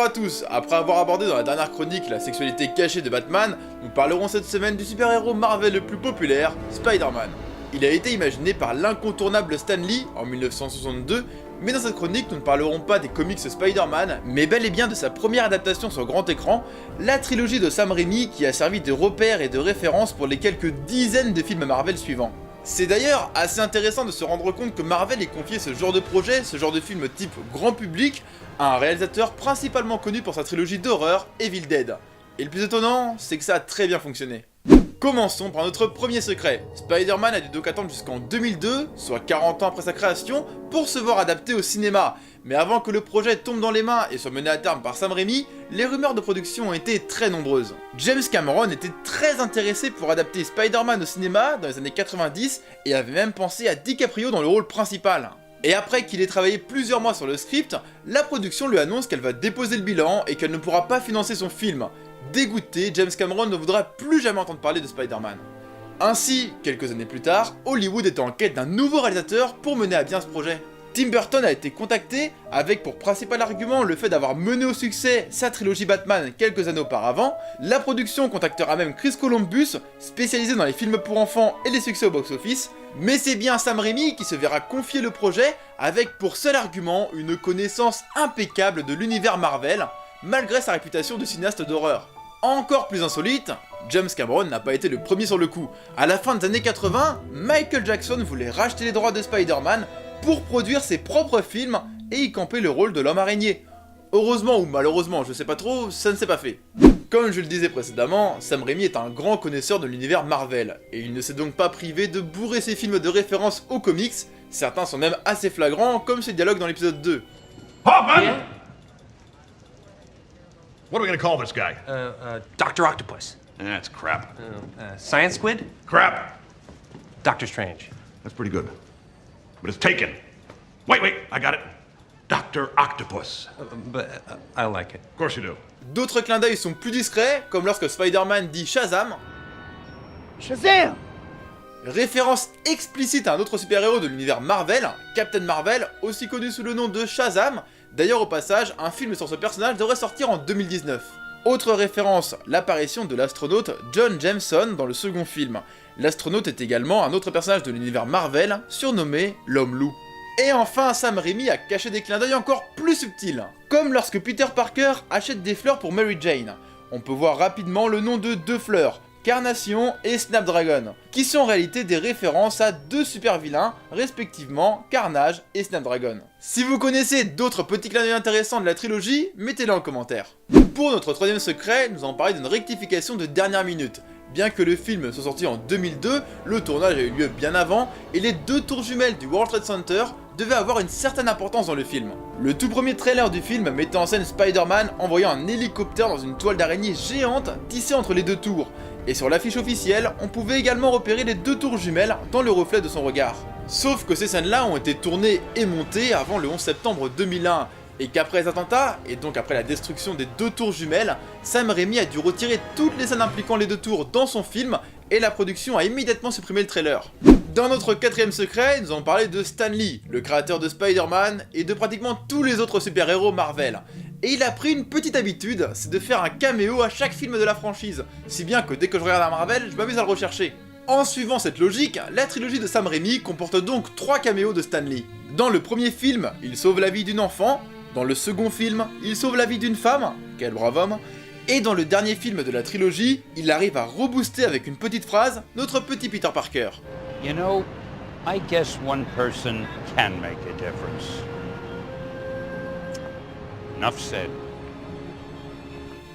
Bonjour à tous. Après avoir abordé dans la dernière chronique la sexualité cachée de Batman, nous parlerons cette semaine du super-héros Marvel le plus populaire, Spider-Man. Il a été imaginé par l'incontournable Stan Lee en 1962, mais dans cette chronique nous ne parlerons pas des comics Spider-Man, mais bel et bien de sa première adaptation sur grand écran, la trilogie de Sam Raimi qui a servi de repère et de référence pour les quelques dizaines de films Marvel suivants. C'est d'ailleurs assez intéressant de se rendre compte que Marvel ait confié ce genre de projet, ce genre de film type grand public, à un réalisateur principalement connu pour sa trilogie d'horreur, Evil Dead. Et le plus étonnant, c'est que ça a très bien fonctionné. Commençons par notre premier secret. Spider-Man a dû donc attendre jusqu'en 2002, soit 40 ans après sa création, pour se voir adapté au cinéma. Mais avant que le projet tombe dans les mains et soit mené à terme par Sam Raimi, les rumeurs de production ont été très nombreuses. James Cameron était très intéressé pour adapter Spider-Man au cinéma dans les années 90 et avait même pensé à DiCaprio dans le rôle principal. Et après qu'il ait travaillé plusieurs mois sur le script, la production lui annonce qu'elle va déposer le bilan et qu'elle ne pourra pas financer son film. Dégoûté, James Cameron ne voudra plus jamais entendre parler de Spider-Man. Ainsi, quelques années plus tard, Hollywood était en quête d'un nouveau réalisateur pour mener à bien ce projet. Tim Burton a été contacté avec pour principal argument le fait d'avoir mené au succès sa trilogie Batman quelques années auparavant. La production contactera même Chris Columbus, spécialisé dans les films pour enfants et les succès au box-office. Mais c'est bien Sam Raimi qui se verra confier le projet avec pour seul argument une connaissance impeccable de l'univers Marvel, malgré sa réputation de cinéaste d'horreur. Encore plus insolite, James Cameron n'a pas été le premier sur le coup. À la fin des années 80, Michael Jackson voulait racheter les droits de Spider-Man pour produire ses propres films et y camper le rôle de l'homme araignée. Heureusement ou malheureusement, je sais pas trop, ça ne s'est pas fait. Comme je le disais précédemment, Sam Raimi est un grand connaisseur de l'univers Marvel, et il ne s'est donc pas privé de bourrer ses films de référence aux comics, certains sont même assez flagrants, comme ses dialogues dans l'épisode 2. Hoffman! Yeah? What are we gonna call this guy? Dr. Octopus. That's crap. Science Squid? Crap! Doctor Strange. That's pretty good. But it's taken. Wait, I got it. Dr. Octopus. But I like it. Of course you do. D'autres clins d'œil sont plus discrets, comme lorsque Spider-Man dit Shazam. Shazam! Référence explicite à un autre super-héros de l'univers Marvel, Captain Marvel, aussi connu sous le nom de Shazam. D'ailleurs au passage, un film sur ce personnage devrait sortir en 2019. Autre référence, l'apparition de l'astronaute John Jameson dans le second film. L'astronaute est également un autre personnage de l'univers Marvel, surnommé l'Homme-Loup. Et enfin, Sam Raimi a caché des clins d'œil encore plus subtils, comme lorsque Peter Parker achète des fleurs pour Mary Jane. On peut voir rapidement le nom de deux fleurs, Carnation et Snapdragon, qui sont en réalité des références à deux super vilains, respectivement Carnage et Snapdragon. Si vous connaissez d'autres petits clins d'œil intéressants de la trilogie, mettez-les en commentaire. Pour notre troisième secret, nous allons parler d'une rectification de dernière minute. Bien que le film soit sorti en 2002, le tournage a eu lieu bien avant, et les deux tours jumelles du World Trade Center devaient avoir une certaine importance dans le film. Le tout premier trailer du film mettait en scène Spider-Man envoyant un hélicoptère dans une toile d'araignée géante tissée entre les deux tours. Et sur l'affiche officielle, on pouvait également repérer les deux tours jumelles dans le reflet de son regard. Sauf que ces scènes-là ont été tournées et montées avant le 11 septembre 2001, et qu'après les attentats, et donc après la destruction des deux tours jumelles, Sam Raimi a dû retirer toutes les scènes impliquant les deux tours dans son film, et la production a immédiatement supprimé le trailer. Dans notre quatrième secret, nous allons parler de Stan Lee, le créateur de Spider-Man, et de pratiquement tous les autres super-héros Marvel. Et il a pris une petite habitude, c'est de faire un caméo à chaque film de la franchise, si bien que dès que je regarde un Marvel, je m'amuse à le rechercher. En suivant cette logique, la trilogie de Sam Raimi comporte donc 3 caméos de Stan Lee. Dans le premier film, il sauve la vie d'une enfant, dans le second film, il sauve la vie d'une femme, quel brave homme, et dans le dernier film de la trilogie, il arrive à rebooster avec une petite phrase notre petit Peter Parker. You know, I guess one person can make a difference. Enough said.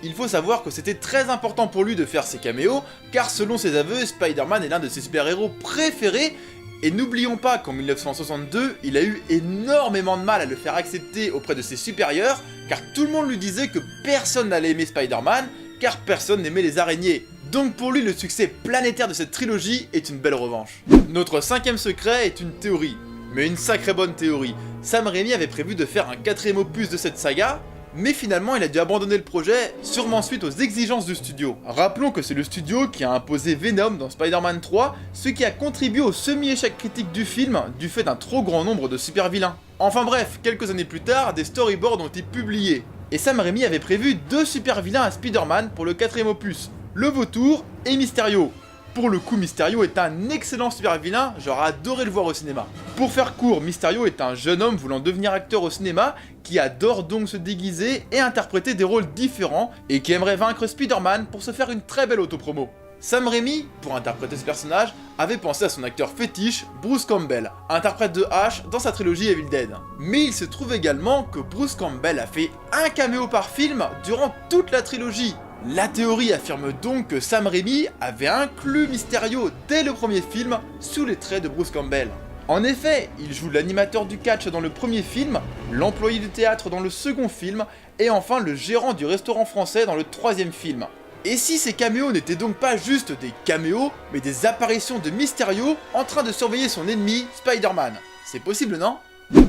Il faut savoir que c'était très important pour lui de faire ces caméos, car selon ses aveux, Spider-Man est l'un de ses super-héros préférés, et n'oublions pas qu'en 1962, il a eu énormément de mal à le faire accepter auprès de ses supérieurs, car tout le monde lui disait que personne n'allait aimer Spider-Man, car personne n'aimait les araignées. Donc pour lui, le succès planétaire de cette trilogie est une belle revanche. Notre cinquième secret est une théorie, mais une sacrée bonne théorie. Sam Raimi avait prévu de faire un 4ème opus de cette saga, mais finalement il a dû abandonner le projet, sûrement suite aux exigences du studio. Rappelons que c'est le studio qui a imposé Venom dans Spider-Man 3, ce qui a contribué au semi-échec critique du film du fait d'un trop grand nombre de super vilains. Enfin bref, quelques années plus tard, des storyboards ont été publiés. Et Sam Raimi avait prévu 2 super vilains à Spider-Man pour le 4ème opus, le Vautour et Mysterio. Pour le coup, Mysterio est un excellent super vilain, j'aurais adoré le voir au cinéma. Pour faire court, Mysterio est un jeune homme voulant devenir acteur au cinéma, qui adore donc se déguiser et interpréter des rôles différents, et qui aimerait vaincre Spider-Man pour se faire une très belle autopromo. Sam Raimi, pour interpréter ce personnage, avait pensé à son acteur fétiche, Bruce Campbell, interprète de Ash dans sa trilogie Evil Dead. Mais il se trouve également que Bruce Campbell a fait un caméo par film durant toute la trilogie. La théorie affirme donc que Sam Raimi avait inclus Mysterio dès le premier film sous les traits de Bruce Campbell. En effet, il joue l'animateur du catch dans le premier film, l'employé du théâtre dans le second film, et enfin le gérant du restaurant français dans le troisième film. Et si ces caméos n'étaient donc pas juste des caméos, mais des apparitions de Mysterio en train de surveiller son ennemi, Spider-Man? C'est possible, non?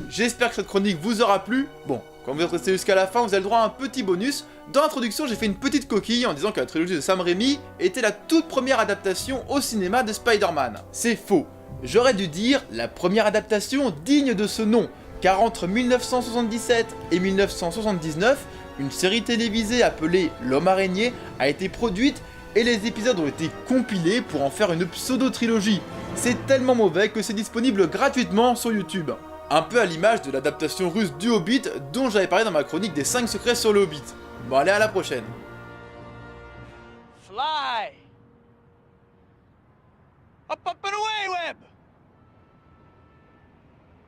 J'espère que cette chronique vous aura plu. Bon, quand vous êtes resté jusqu'à la fin, vous avez le droit à un petit bonus. Dans l'introduction, j'ai fait une petite coquille en disant que la trilogie de Sam Raimi était la toute première adaptation au cinéma de Spider-Man. C'est faux. J'aurais dû dire la première adaptation digne de ce nom, car entre 1977 et 1979, une série télévisée appelée L'Homme Araignée a été produite et les épisodes ont été compilés pour en faire une pseudo-trilogie. C'est tellement mauvais que c'est disponible gratuitement sur YouTube. Un peu à l'image de l'adaptation russe du Hobbit dont j'avais parlé dans ma chronique des 5 secrets sur le Hobbit. Bon allez, à la prochaine. Fly! Up, up and away, Webb!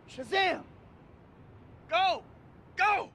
Shazam! Go! Go!